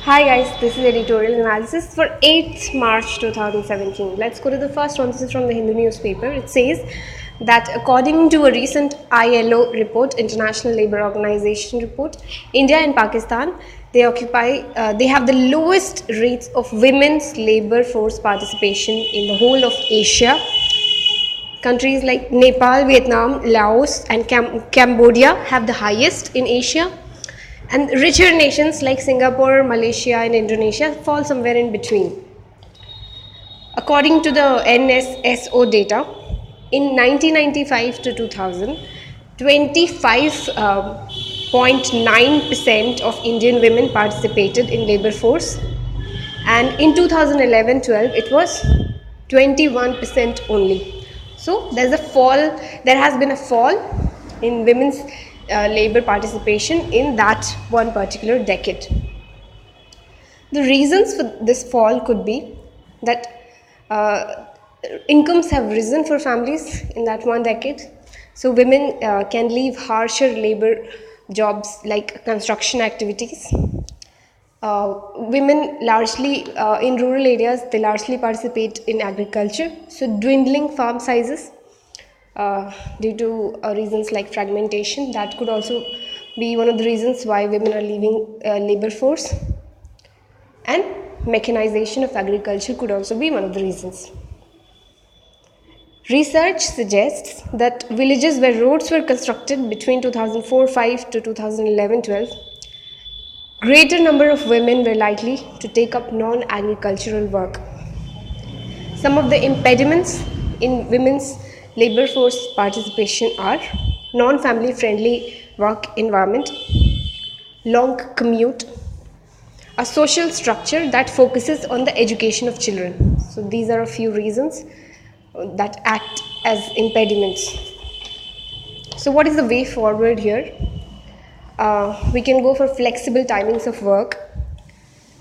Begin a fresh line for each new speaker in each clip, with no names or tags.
Hi guys, this is editorial analysis for 8th March 2017. Let's go to the first one. This is from the Hindu newspaper. It says that according to a recent ILO report, International Labour Organization report, India and Pakistan, they have the lowest rates of women's labour force participation in the whole of Asia. Countries like Nepal, Vietnam, Laos and Cambodia have the highest in Asia. And richer nations like Singapore, Malaysia and Indonesia fall somewhere in between. According to the NSSO data, in 1995 to 2000, 25.9% of Indian women participated in labor force, and in 2011-12 it was 21% only. So there has been a fall in women's labor participation in that one particular decade. The reasons for this fall could be that incomes have risen for families in that one decade. So women can leave harsher labor jobs like construction activities. Women largely in rural areas, they largely participate in agriculture. So dwindling farm sizes due to reasons like fragmentation, that could also be one of the reasons why women are leaving labor force. And mechanization of agriculture could also be one of the reasons. Research suggests that villages where roads were constructed between 2004-5 to 2011-12, greater number of women were likely to take up non-agricultural work. Some of the impediments in women's labor force participation are non-family friendly work environment, long commute, a social structure that focuses on the education of children. So these are a few reasons that act as impediments. So what is the way forward here? We can go for flexible timings of work,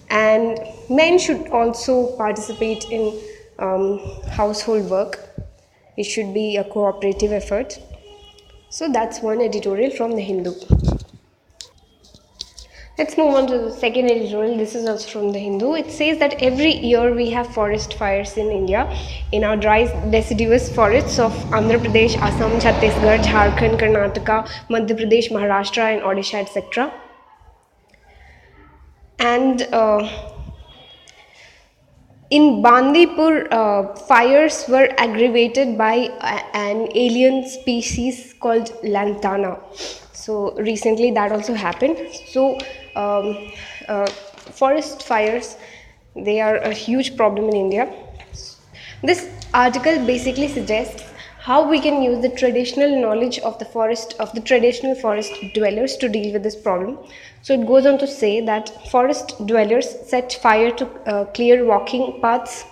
and men should also participate in household work. It should be a cooperative effort. So that's one editorial from the Hindu. Let's move on to the second editorial. This is also from the Hindu. It says that every year we have forest fires in India, in our dry deciduous forests of Andhra Pradesh, Assam, Chhattisgarh, Jharkhand, Karnataka, Madhya Pradesh, Maharashtra and Odisha, etc. And in Bandipur, fires were aggravated by an alien species called lantana. So recently that also happened. So forest fires, they are a huge problem in India. This article basically suggests how we can use the traditional knowledge of the traditional forest dwellers to deal with this problem. So it goes on to say that forest dwellers set fire to clear walking paths,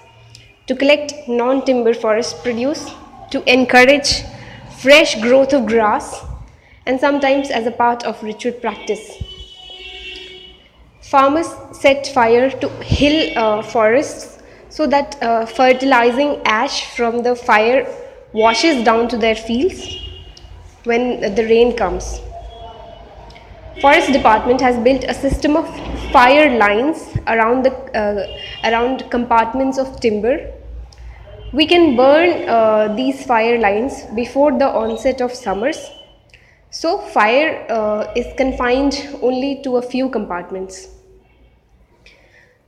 to collect non-timber forest produce, to encourage fresh growth of grass, and sometimes as a part of ritual practice. Farmers set fire to hill forests so that fertilizing ash from the fire washes down to their fields when the rain comes. Forest Department has built a system of fire lines around compartments of timber. We can burn these fire lines before the onset of summers. So fire is confined only to a few compartments.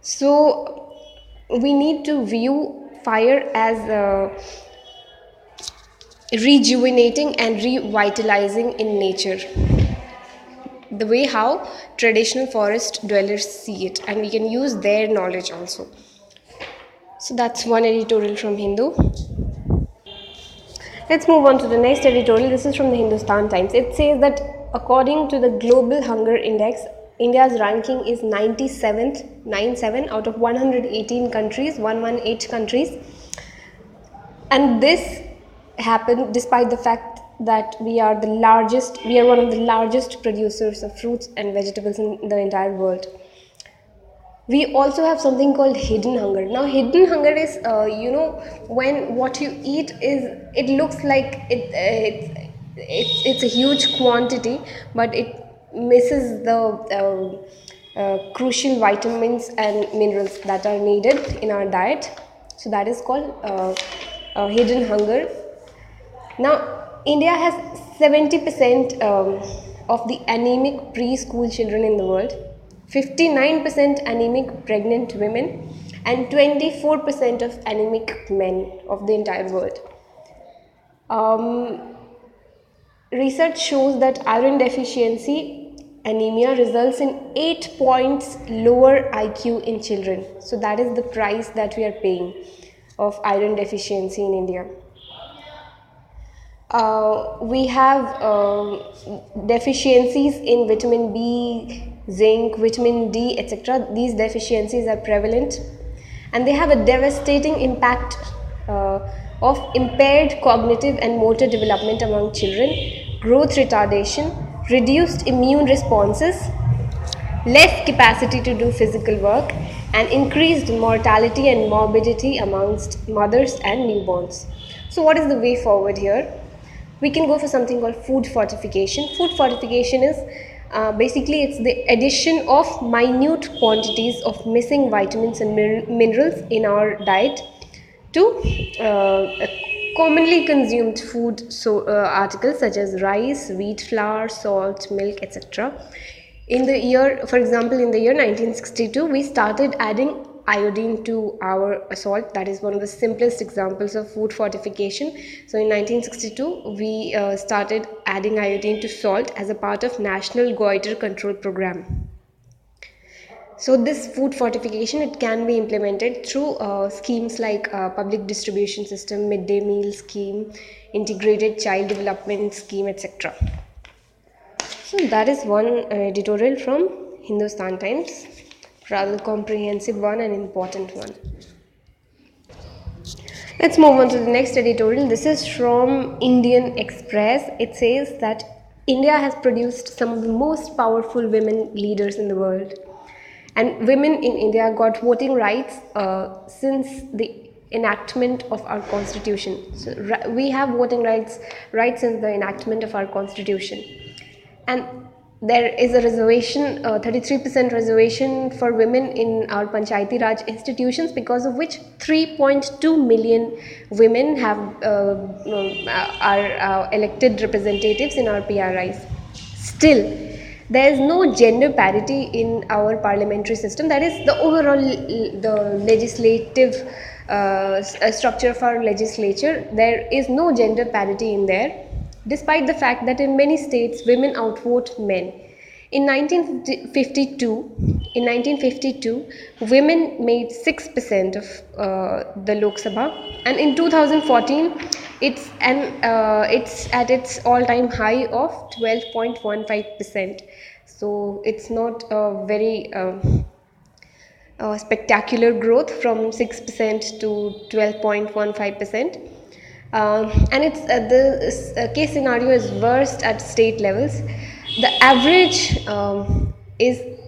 So we need to view fire as rejuvenating and revitalizing in nature, the way how traditional forest dwellers see it, and we can use their knowledge also. So that's one editorial from Hindu. Let's move on to the next editorial. This is from the Hindustan Times. It says that according to the Global Hunger Index, India's ranking is 97 out of 118 countries, 118 countries. And this happened despite the fact that we are one of the largest producers of fruits and vegetables in the entire world. We also have something called hidden hunger. Now, hidden hunger is, when what you eat it looks like it's a huge quantity, but it misses the crucial vitamins and minerals that are needed in our diet. So that is called hidden hunger. Now, India has 70% of the anemic preschool children in the world, 59% anemic pregnant women, and 24% of anemic men of the entire world. Research shows that iron deficiency anemia results in 8 points lower IQ in children. So that is the price that we are paying of iron deficiency in India. We have deficiencies in vitamin B, zinc, vitamin D, etc. These deficiencies are prevalent and they have a devastating impact of impaired cognitive and motor development among children, growth retardation, reduced immune responses, less capacity to do physical work, and increased mortality and morbidity amongst mothers and newborns. So what is the way forward here? We can go for something called food fortification. Food fortification is basically it's the addition of minute quantities of missing vitamins and minerals in our diet to commonly consumed food articles such as rice, wheat flour, salt, milk, etc. In the year, for example, in the year 1962, we started adding iodine to our salt. That is one of the simplest examples of food fortification. So in 1962, we started adding iodine to salt as a part of National Goiter Control Program. So this food fortification, it can be implemented through schemes like public distribution system, midday meal scheme, integrated child development scheme, etc. So that is one editorial from Hindustan Times, rather comprehensive one and important one. Let's move on to the next editorial. This is from Indian Express. It says that India has produced some of the most powerful women leaders in the world. And women in India got voting rights since the enactment of our constitution. So we have voting rights since the enactment of our constitution. And there is a reservation, 33% reservation for women in our Panchayati Raj institutions, because of which 3.2 million women have are elected representatives in our PRIs. Still, there is no gender parity in our parliamentary system. That is the overall the legislative structure of our legislature. There is no gender parity in there, despite the fact that in many states women outvote men. In 1952, women made 6% of the Lok Sabha, and in 2014, it's at its all-time high of 12.15%. So it's not a very spectacular growth from 6% to 12.15%. And it's the case scenario is worst at state levels. The average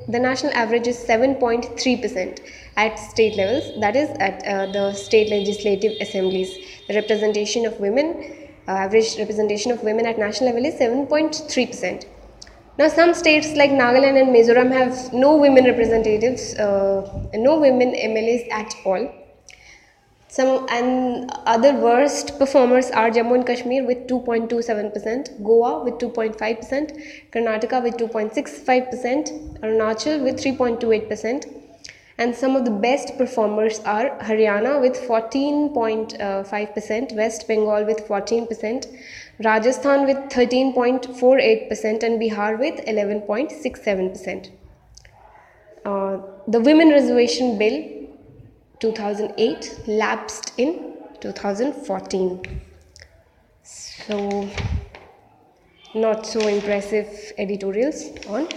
the national average is 7.3% at state levels. That is at the state legislative assemblies. The representation of women, average representation of women at national level is 7.3%. Now, some states like Nagaland and Mizoram have no women representatives, no women MLAs at all. Some and other worst performers are Jammu and Kashmir with 2.27%, Goa with 2.5%, Karnataka with 2.65%, Arunachal with 3.28%, and some of the best performers are Haryana with 14.5%, West Bengal with 14%, Rajasthan with 13.48%, and Bihar with 11.67%. The Women Reservation Bill 2008 lapsed in 2014. So, not so impressive editorials on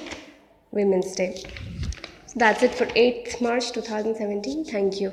Women's Day. So that's it for 8th March 2017. Thank you.